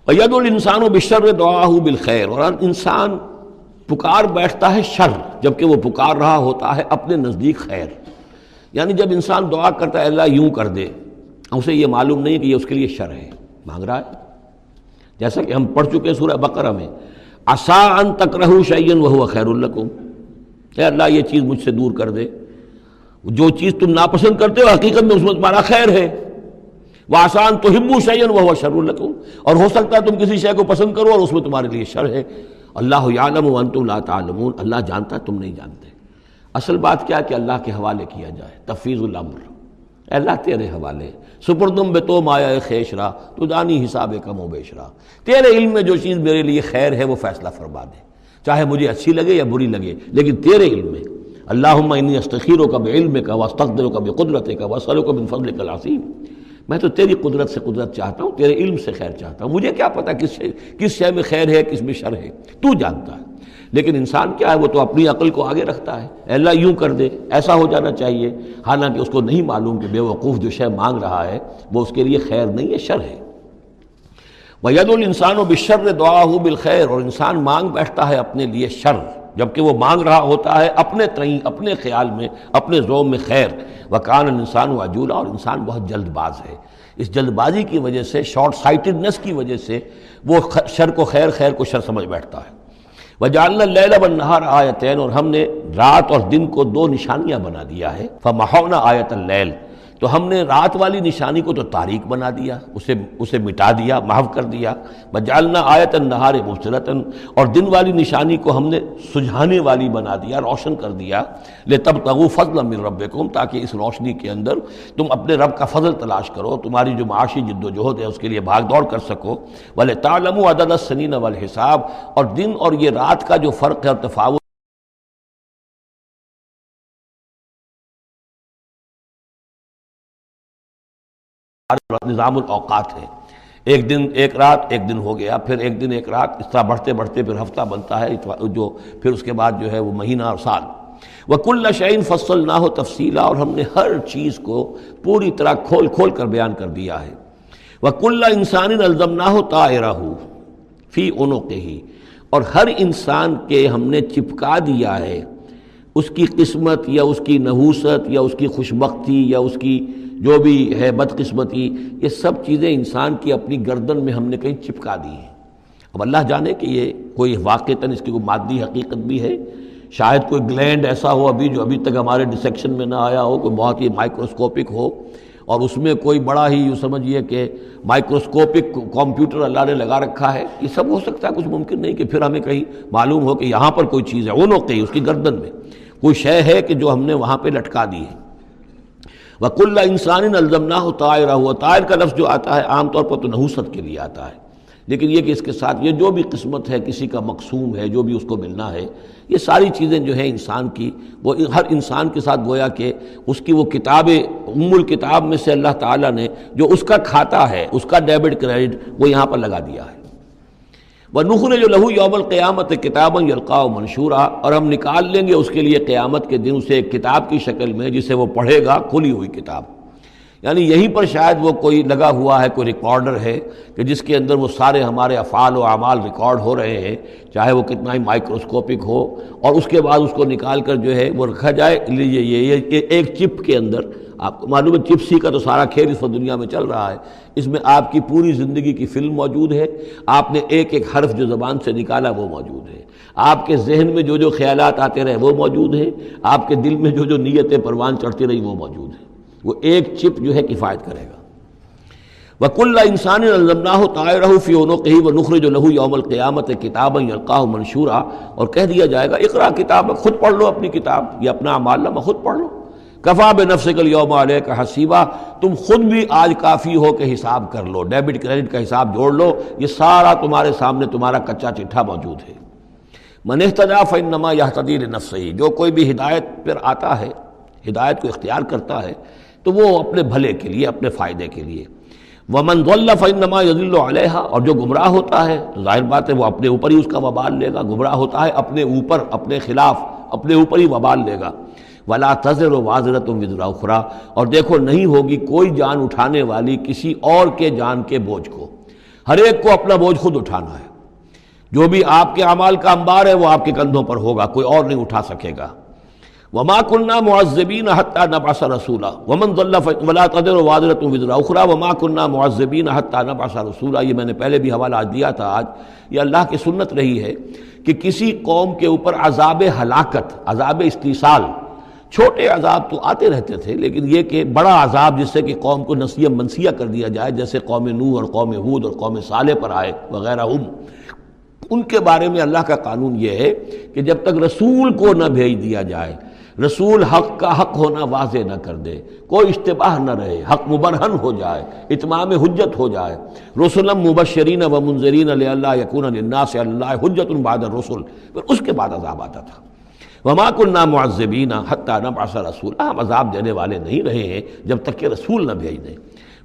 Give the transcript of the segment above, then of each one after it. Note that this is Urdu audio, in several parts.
وَيَدْعُو الْإِنسَانُ بِالشَّرِّ دُعَاءَهُ بِالْخَيْرِ، اور انسان پکار بیٹھتا ہے شر جبکہ وہ پکار رہا ہوتا ہے اپنے نزدیک خیر. یعنی جب انسان دعا کرتا ہے اللہ یوں کر دے، اسے یہ معلوم نہیں کہ یہ اس کے لیے شر ہے، مانگ رہا ہے. جیسا کہ ہم پڑھ چکے ہیں سورہ بقرہ میں، عَسَىٰ أَن تَكْرَهُوا شَيْئًا وَهُوَ خَيْرٌ لَكُمْ، اے اللہ یہ چیز مجھ سے دور کر دے، جو چیز تم ناپسند کرتے ہو حقیقت میں اس میں تمہارا خیر ہے. وَعَسَىٰ أَن تُحِبُّوا شَيْئًا وَهُوَ شَرٌّ لَكُمْ، اور ہو سکتا ہے تم کسی شے کو پسند کرو اور اس میں تمہارے لیے شر ہے. اللہ یعلم وانتم لا تعلمون، اللہ جانتا ہے تم نہیں جانتے. اصل بات کیا کہ اللہ کے حوالے کیا جائے، تفویض الامر. اے اللہ تیرے حوالے، سپردم بے تو مایا خیش را تو دانی حساب کم و بیش را، تیرے علم میں جو چیز میرے لیے خیر ہے وہ فیصلہ فرما دے، چاہے مجھے اچھی لگے یا بری لگے، لیکن تیرے علم میں. اللہم انی استخیرک بعلمک واستقدرک بقدرتک واسألک من فضلک العظیم، میں تو تیری قدرت سے قدرت چاہتا ہوں، تیرے علم سے خیر چاہتا ہوں. مجھے کیا پتہ کس شے میں خیر ہے کس میں شر ہے، تو جانتا ہے. لیکن انسان کیا ہے، وہ تو اپنی عقل کو آگے رکھتا ہے، اے اللہ یوں کر دے، ایسا ہو جانا چاہیے، حالانکہ اس کو نہیں معلوم کہ بے وقوف جو شے مانگ رہا ہے وہ اس کے لیے خیر نہیں ہے، شر ہے. وَيَدْعُو الْإِنسَانُ بِالشَّرِّ دُعَاءَهُ بِالْخَيْرِ، اور انسان مانگ بیٹھتا ہے اپنے لیے شر جبکہ وہ مانگ رہا ہوتا ہے اپنے تئیں، اپنے خیال میں، اپنے ذوق میں خیر. وَكَانَ الْإِنسَانُ عَجُولًا، اور انسان بہت جلد باز ہے. اس جلد بازی کی وجہ سے، شارٹ سائٹڈنس کی وجہ سے وہ شر کو خیر، خیر کو شر سمجھ بیٹھتا ہے. وَجَعَلْنَا اللَّيْلَ وَالنَّهَارَ آیَتَيْنِ، اور ہم نے رات اور دن کو دو نشانیاں بنا دیا ہے. فَمَحَوْنَا آیَةَ اللَّيْلِ، تو ہم نے رات والی نشانی کو تو تاریک بنا دیا، اسے مٹا دیا، محو کر دیا. وَجَعَلْنَا آیَةَ النَّهَارِ مُبْصِرَةً، اور دن والی نشانی کو ہم نے سجھانے والی بنا دیا، روشن کر دیا. لِتَبْتَغُوا فَضْلًا مِّن رَبِّكُمْ، تاکہ اس روشنی کے اندر تم اپنے رب کا فضل تلاش کرو، تمہاری جو معاشی جد و جہد ہے اس کے لیے بھاگ دوڑ کر سکو. وَلِتَعْلَمُوا عَدَدَ السِّنِينَ وَالْحِسَابَ، اور دن اور یہ رات کا جو فرق ہے اور تفاوت نظام الاوقات ہے، ایک دن ایک رات ایک دن ہو گیا، پھر ایک دن ایک رات، اس طرح بڑھتے بڑھتے پھر ہفتہ بنتا ہے، جو پھر اس کے بعد جو ہے وہ مہینہ اور سال. وَكُلَّ شَيْءٍ فَصَّلْنَاهُ تَفْصِيلًا، اور ہم نے ہر چیز کو پوری طرح کھول کھول کر بیان کر دیا ہے. وَكُلَّ إِنسَانٍ أَلْزَمْنَاهُ طَائِرَهُ فِي عُنُقِهِ، اور ہر انسان کے ہم نے چپکا دیا ہے اس کی قسمت یا اس کی نحوست یا اس کی خوشبختی یا اس کی جو بھی ہے بدقسمتی، یہ سب چیزیں انسان کی اپنی گردن میں ہم نے کہیں چپکا دی ہیں. اب اللہ جانے کہ یہ کوئی واقعتاً اس کی کوئی مادی حقیقت بھی ہے، شاید کوئی گلینڈ ایسا ہو جو ابھی تک ہمارے ڈسیکشن میں نہ آیا ہو، کوئی بہت ہی مائکروسکوپک ہو، اور اس میں کوئی بڑا ہی یوں سمجھیے کہ مائکروسکوپک کمپیوٹر اللہ نے لگا رکھا ہے. یہ سب ہو سکتا ہے، کچھ ممکن نہیں کہ پھر ہمیں کہیں معلوم ہو کہ یہاں پر کوئی چیز ہے، اونوں کہیں اس کی گردن میں کوئی شے ہے کہ جو ہم نے وہاں پہ لٹکا دی ہے. وَكُلَّ إِنسَانٍ أَلْزَمْنَاهُ طَائِرَهُ، طائر کا لفظ جو آتا ہے عام طور پر تو نحوست کے لیے آتا ہے، لیکن یہ کہ اس کے ساتھ یہ جو بھی قسمت ہے، کسی کا مقسوم ہے، جو بھی اس کو ملنا ہے، یہ ساری چیزیں جو ہیں انسان کی، وہ ہر انسان کے ساتھ گویا کہ اس کی وہ کتاب ام الکتاب میں سے اللہ تعالیٰ نے جو اس کا کھاتا ہے، اس کا ڈیبٹ کریڈٹ وہ یہاں پر لگا دیا ہے. وَنُخْرِجُ لَهُ يَوْمَ الْقِيَامَةِ كِتَابًا يَلْقَاهُ مَنشُورًا، اور ہم نکال لیں گے اس کے لیے قیامت کے دن اسے ایک کتاب کی شکل میں جسے وہ پڑھے گا، کھلی ہوئی کتاب. یعنی یہیں پر شاید وہ کوئی لگا ہوا ہے، کوئی ریکارڈر ہے کہ جس کے اندر وہ سارے ہمارے افعال و اعمال ریکارڈ ہو رہے ہیں، چاہے وہ کتنا ہی مائکروسکوپک ہو، اور اس کے بعد اس کو نکال کر جو ہے وہ رکھا جائے. یہ ایک چپ کے اندر، آپ کو معلوم ہے چپسی کا تو سارا کھیل اس وقت دنیا میں چل رہا ہے، اس میں آپ کی پوری زندگی کی فلم موجود ہے، آپ نے ایک ایک حرف جو زبان سے نکالا وہ موجود ہے، آپ کے ذہن میں جو جو خیالات آتے رہے وہ موجود ہیں، آپ کے دل میں جو جو نیتیں پروان چڑھتی رہی وہ موجود ہیں. وہ ایک چپ جو ہے کفایت کرے گا. وَكُلَّ إِنسَانٍ أَلْزَمْنَاهُ طَائِرَهُ فِي عُنُقِهِ وَنُخْرِجُ لَهُ يَوْمَ الْقِيَامَةِ كِتَابًا يَلْقَاهُ مَنشُورًا، اور کہہ دیا جائے گا اقرا کتابک، خود پڑھ لو اپنی کتاب، یہ اپنا اعمال نامہ خود پڑھ لو. کفیٰ بنفسک اليوم علیک حسیبا، تم خود بھی آج کافی ہو کہ حساب کر لو، ڈیبٹ کریڈٹ کا حساب جوڑ لو، یہ سارا تمہارے سامنے تمہارا کچا چٹھا موجود ہے. من اہتدی فإنما یہتدی لنفسہ، جو کوئی بھی ہدایت پر آتا ہے، ہدایت کو اختیار کرتا ہے تو وہ اپنے بھلے کے لیے، اپنے فائدے کے لیے. وَمَنْ ضَلَّ فَإِنَّمَا يَضِلُّ عَلَيْهَا، اور جو گمراہ ہوتا ہے تو ظاہر بات ہے وہ اپنے اوپر ہی اس کا وبال لے گا. گمراہ ہوتا ہے اپنے اوپر، اپنے خلاف، اپنے اوپر ہی وبال لے گا. وَلَا تَزِرُ وَازِرَةٌ وِزْرَ أُخْرَىٰ، اور دیکھو نہیں ہوگی کوئی جان اٹھانے والی کسی اور کے جان کے بوجھ کو. ہر ایک کو اپنا بوجھ خود اٹھانا ہے، جو بھی آپ کے اعمال کا انبار ہے وہ آپ کے کندھوں پر ہوگا، کوئی اور نہیں اٹھا سکے گا۔ وما كنا معذبين حتى نبعث رسولا ومن ضل ولا تزر وازرة وزر اخرى وما كنا معذبين حتى نبعث رسولا۔ یہ میں نے پہلے بھی حوالہ دیا تھا، آج یہ اللہ کی سنت رہی ہے کہ کسی قوم کے اوپر عذاب ہلاکت، عذاب استیصال، چھوٹے عذاب تو آتے رہتے تھے، لیکن یہ کہ بڑا عذاب جس سے کہ قوم کو نسیہ منسیہ کر دیا جائے، جیسے قوم نوح اور قوم ہود اور قوم صالح پر آئے وغیرہ، ان کے بارے میں اللہ کا قانون یہ ہے کہ جب تک رسول کو نہ بھیج دیا جائے، رسول حق کا حق ہونا واضح نہ کر دے، کوئی اشتباہ نہ رہے، حق مبرہن ہو جائے، اتمام حجت ہو جائے، رسلا مبشرین و منذرین لئلا یکون للناس علی اللہ حجت بعد الرسل، پھر اس کے بعد عذاب آتا تھا۔ وما كنا معذبین حتی نبعث رسولا، ہم عذاب دینے والے نہیں رہے ہیں جب تک کہ رسول نہ بھیج دیں۔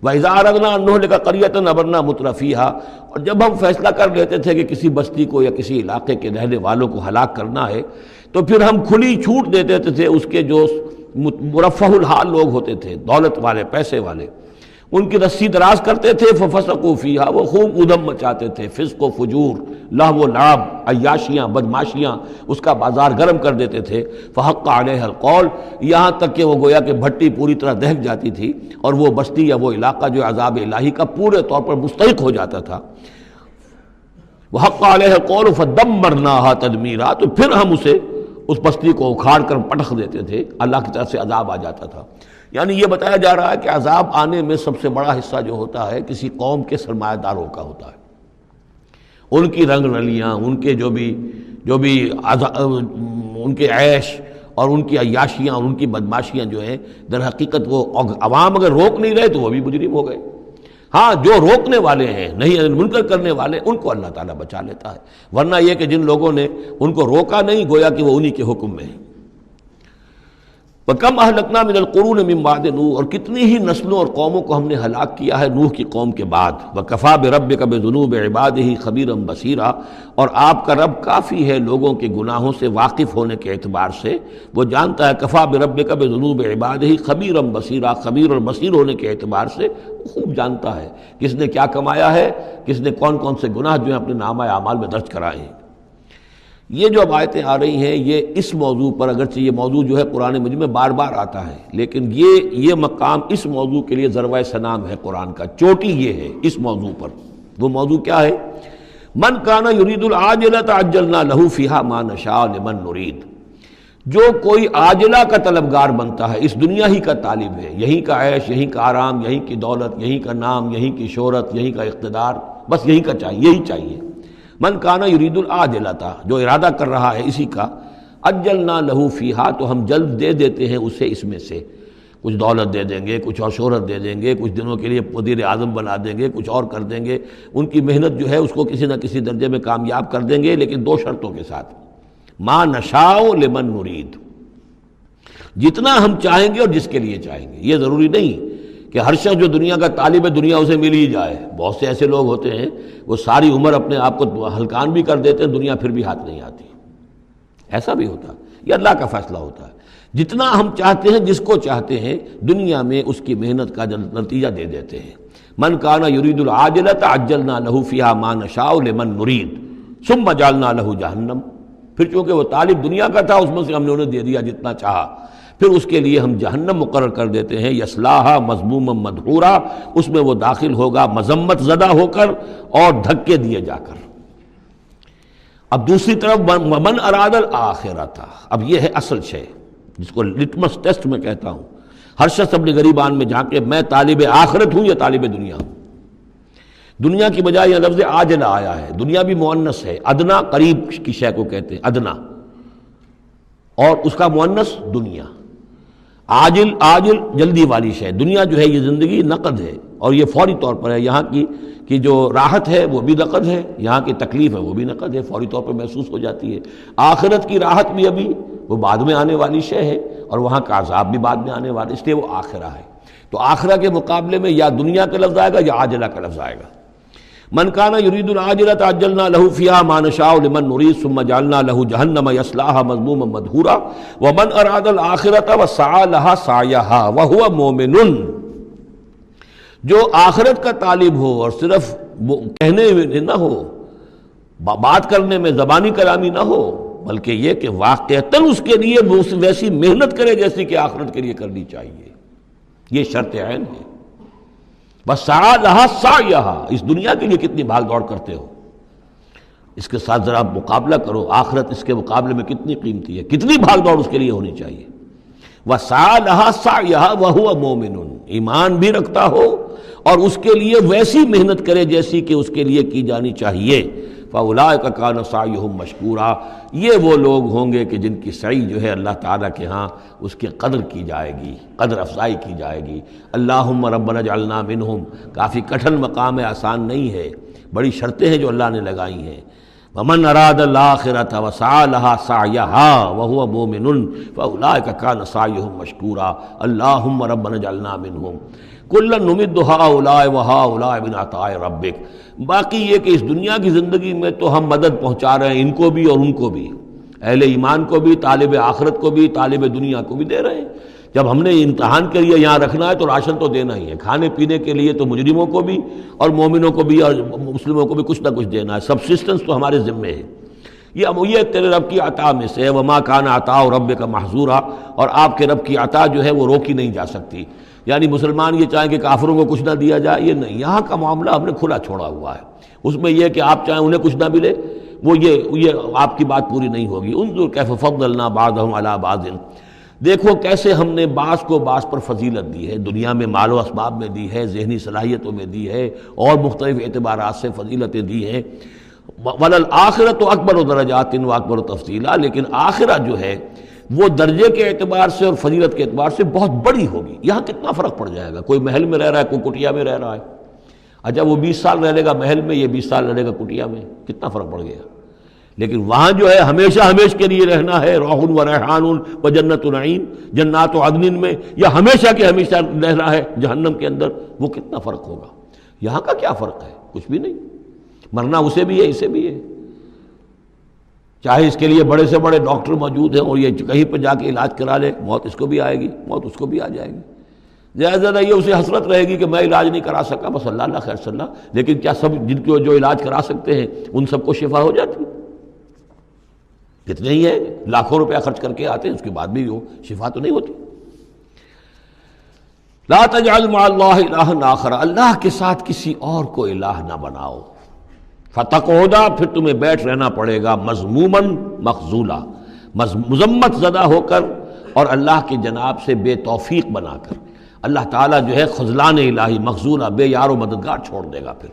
وَإِذَا أَرَدْنَا أَن نُهْلِكَ قَرْيَةً أَمَرْنَا مُتْرَفِيهَا، اور جب ہم فیصلہ کر لیتے تھے کہ کسی بستی کو یا کسی علاقے کے رہنے والوں کو ہلاک کرنا ہے تو پھر ہم کھلی چھوٹ دے دیتے تھے اس کے جو مرفہ الحال لوگ ہوتے تھے، دولت والے، پیسے والے، ان کی رسی دراز کرتے تھے، فَفَسَقُوا فِيهَا، وہ خوب ادھم مچاتے تھے، فسق و فجور، لہو و لعب، عیاشیاں، بدماشیاں، اس کا بازار گرم کر دیتے تھے۔ فحق علیہ القول، یہاں تک کہ وہ گویا کہ بھٹی پوری طرح دہک جاتی تھی اور وہ بستی یا وہ علاقہ جو عذاب الہی کا پورے طور پر مستحق ہو جاتا تھا۔ وحق علیہ القول فدمرناها تدمیرا، تو پھر ہم اسے، اس بستی کو اکھاڑ کر پٹخ دیتے تھے، اللہ کی طرف سے عذاب آ جاتا تھا۔ یعنی یہ بتایا جا رہا ہے کہ عذاب آنے میں سب سے بڑا حصہ جو ہوتا ہے کسی قوم کے سرمایہ داروں کا ہوتا ہے، ان کی رنگ رلیاں، ان کے جو بھی ان کے عیش اور ان کی عیاشیاں اور ان کی بدماشیاں جو ہیں، در حقیقت وہ عوام اگر روک نہیں رہے تو وہ بھی مجرم ہو گئے۔ ہاں جو روکنے والے ہیں، نہیں منکر کرنے والے، ان کو اللہ تعالیٰ بچا لیتا ہے، ورنہ یہ کہ جن لوگوں نے ان کو روکا نہیں، گویا کہ وہ انہی کے حکم میں ہیں۔ وَكَمْ أَهْلَكْنَا مِنَ الْقُرُونِ مِنْ بَعْدِ نوح، اور کتنی ہی نسلوں اور قوموں کو ہم نے ہلاک کیا ہے نوح کی قوم کے بعد۔ وَكَفَى بِرَبِّكَ بِذُنُوبِ عِبَادِهِ خَبِيرًا بَصِيرًا، اور آپ کا رب کافی ہے لوگوں کے گناہوں سے واقف ہونے کے اعتبار سے، وہ جانتا ہے۔ کفا بربک بذنوب عبادہ خبیرا بصیرا، خبیر اور بصیر ہونے کے اعتبار سے خوب جانتا ہے کس نے کیا کمایا ہے، کس نے کون کون سے گناہ جو ہیں اپنے نامہ اعمال میں درج کرائے ہیں۔ یہ جو اب آیتیں آ رہی ہیں یہ اس موضوع پر، اگرچہ یہ موضوع جو ہے قرآن مجید میں بار بار آتا ہے، لیکن یہ مقام اس موضوع کے لیے ذروۂ سنام ہے قرآن کا، چوٹی یہ ہے اس موضوع پر۔ وہ موضوع کیا ہے؟ من کان یرید العاجلۃ عجلنا لہ فیہا ما نشاء لمن نرید، جو کوئی عاجلہ کا طلبگار بنتا ہے، اس دنیا ہی کا طالب ہے، یہیں کا عیش، یہیں کا آرام، یہیں کی دولت، یہیں کا نام، یہیں کی شہرت، یہیں کا اقتدار، بس یہیں کا چاہیے، یہی چاہیے۔ من کانا یرید العاجلۃ، جو ارادہ کر رہا ہے اسی کا، عجلنا لہ فیہا، تو ہم جلد دے دیتے ہیں اسے اس میں سے، کچھ دولت دے دیں گے، کچھ اور شہرت دے دیں گے، کچھ دنوں کے لیے وزیر اعظم بنا دیں گے، کچھ اور کر دیں گے، ان کی محنت جو ہے اس کو کسی نہ کسی درجے میں کامیاب کر دیں گے، لیکن دو شرطوں کے ساتھ۔ ما نشاء لمن نرید، جتنا ہم چاہیں گے اور جس کے لیے چاہیں گے۔ یہ ضروری نہیں کہ ہر شخص جو دنیا کا طالب ہے دنیا اسے مل ہی جائے۔ بہت سے ایسے لوگ ہوتے ہیں وہ ساری عمر اپنے آپ کو ہلکان بھی کر دیتے ہیں، دنیا پھر بھی ہاتھ نہیں آتی، ایسا بھی ہوتا ہے۔ یہ اللہ کا فیصلہ ہوتا ہے، جتنا ہم چاہتے ہیں، جس کو چاہتے ہیں، دنیا میں اس کی محنت کا نتیجہ دے دیتے ہیں۔ من کان یرید العاجلۃ عجلنا لہ فیہا ما نشاء لمن نرید ثم جعلنا لہ جہنم، پھر چونکہ وہ طالب دنیا کا تھا اس میں سے ہم نے انہیں دے دیا جتنا چاہا، پھر اس کے لیے ہم جہنم مقرر کر دیتے ہیں، یصلاھا مذموما مدحورا، اس میں وہ داخل ہوگا مذمت زدہ ہو کر اور دھکے دیے جا کر۔ اب دوسری طرف من اراد الآخرۃ، اب یہ ہے اصل شے جس کو لٹمس ٹیسٹ میں کہتا ہوں۔ ہر شخص اپنے گریبان میں جا کے میں طالب آخرت ہوں یا طالب دنیا ہوں۔ دنیا کی بجائے یہ لفظ عاجلہ آیا ہے، دنیا بھی مؤنث ہے، ادنا قریب کی شے کو کہتے ہیں ادنا، اور اس کا مؤنث دنیا۔ عاجل جلدی والی شے، دنیا جو ہے یہ زندگی نقد ہے اور یہ فوری طور پر ہے، یہاں کی جو راحت ہے وہ بھی نقد ہے، یہاں کی تکلیف ہے وہ بھی نقد ہے، فوری طور پر محسوس ہو جاتی ہے۔ آخرت کی راحت بھی ابھی وہ بعد میں آنے والی شے ہے، اور وہاں کا عذاب بھی بعد میں آنے والا، اس لیے وہ آخرہ ہے۔ تو آخرہ کے مقابلے میں یا دنیا کا لفظ آئے گا یا عاجلہ کا لفظ آئے گا۔ من کان یرید العاجلۃ عجلنا لہ فیہا ما نشاء لمن نرید ثم جعلنا لہ جہنم یصلاھا مذموما مدحورا ومن اراد الآخرۃ وسعی لہا سعیھا وہو مومن، جو آخرت کا طالب ہو اور صرف وہ کہنے میں نہ ہو، بات کرنے میں زبانی کلامی نہ ہو، بلکہ یہ کہ واقعتاً اس کے لیے وہ ویسی محنت کرے جیسی کہ آخرت کے لیے کرنی چاہیے. یہ شرط عین ہے. بس سعی لہا سعیہا، اس دنیا کے لیے کتنی بھاگ دوڑ کرتے ہو، اس کے ساتھ ذرا مقابلہ کرو، آخرت اس کے مقابلے میں کتنی قیمتی ہے، کتنی بھاگ دوڑ اس کے لیے ہونی چاہیے. وَسَعَى لَهَا سَعْيَهَا وَهُوَ مُؤْمِنٌ، ایمان بھی رکھتا ہو اور اس کے لیے ویسی محنت کرے جیسی کہ اس کے لیے کی جانی چاہیے. فَأُولَٰئِكَ كَانَ سَعْيُهُمْ مَشْكُورًا، یہ وہ لوگ ہوں گے کہ جن کی سعی جو ہے اللہ تعالیٰ کے ہاں اس کی قدر کی جائے گی، قدر افزائی کی جائے گی. اللہم ربنا اجعلنا منہم، کافی کٹھن مقام ہے، آسان نہیں ہے، بڑی شرطیں ہیں جو اللہ نے لگائی ہیں. ومن اراد الآخرة وسعى لها سعيها وهو مؤمن فأولئك كان سعيهم مشكورا اللهم ربنا اجعلنا منهم كلا نمد هؤلاء وهؤلاء من عطاء ربك. باقی یہ کہ اس دنیا کی زندگی میں تو ہم مدد پہنچا رہے ہیں ان کو بھی اور ان کو بھی، اہل ایمان کو بھی، طالب آخرت کو بھی، طالب دنیا کو بھی دے رہے ہیں. جب ہم نے امتحان کے لیے یہاں رکھنا ہے تو راشن تو دینا ہی ہے، کھانے پینے کے لیے تو مجرموں کو بھی اور مومنوں کو بھی اور مسلموں کو بھی کچھ نہ کچھ دینا ہے. سبسسٹنس تو ہمارے ذمے ہے. یہ تیرے رب کی عطا میں سے ہے. وما کان عطاء ربک محظورا، اور آپ کے رب کی عطا جو ہے وہ روکی نہیں جا سکتی. یعنی مسلمان یہ چاہیں کہ کافروں کو کچھ نہ دیا جائے، یہ نہیں. یہاں کا معاملہ ہم نے کھلا چھوڑا ہوا ہے. اس میں یہ کہ آپ چاہیں انہیں کچھ نہ ملے، وہ یہ آپ کی بات پوری نہیں ہوگی. انظر کیف فضلنا بعضهم علی بعض، دیکھو کیسے ہم نے بعض کو بعض پر فضیلت دی ہے، دنیا میں مال و اسباب میں دی ہے، ذہنی صلاحیتوں میں دی ہے، اور مختلف اعتبارات سے فضیلتیں دی ہیں. وَلَلْآخِرَةُ أَكْبَرُ دَرَجَاتٍ وَأَكْبَرُ تَفْضِيلًا، لیکن آخرہ جو ہے وہ درجے کے اعتبار سے اور فضیلت کے اعتبار سے بہت بڑی ہوگی. یہاں کتنا فرق پڑ جائے گا، کوئی محل میں رہ رہا ہے، کوئی کٹیا میں رہ رہا ہے. اچھا وہ 20 سال رہ لے گا محل میں، یہ 20 سال رہے گا کٹیا میں، کتنا فرق پڑ گیا. لیکن وہاں جو ہے ہمیشہ کے لیے رہنا ہے، روح و ریحان و جنت نعیم، جنات و عدن میں، یا ہمیشہ کے ہمیشہ رہنا ہے جہنم کے اندر، وہ کتنا فرق ہوگا. یہاں کا کیا فرق ہے؟ کچھ بھی نہیں. مرنا اسے بھی ہے، اسے بھی ہے. چاہے اس کے لیے بڑے سے بڑے ڈاکٹر موجود ہیں اور یہ کہیں پہ جا کے علاج کرا لے، موت اس کو بھی آئے گی، موت اس کو بھی آ جائے گی. زیادہ یہ اسے حسرت رہے گی کہ میں علاج نہیں کرا سکا، بس اللہ خیر صلی اللہ. لیکن کیا سب جن کو جو علاج کرا سکتے ہیں ان سب کو شفا ہو جاتی؟ کتنے ہی ہیں لاکھوں روپیہ خرچ کر کے آتے ہیں، اس کے بعد بھی وہ شفا تو نہیں ہوتی. لا تجعل مع اللہ الہا آخر، اللہ کے ساتھ کسی اور کو الہ نہ بناؤ. فتقعد، پھر تمہیں بیٹھ رہنا پڑے گا مذموما مخذولا، مذمت زدہ ہو کر اور اللہ کی جناب سے بے توفیق بنا کر. اللہ تعالیٰ جو ہے خذلان الہی، مخذولا، بے یار و مددگار چھوڑ دے گا. پھر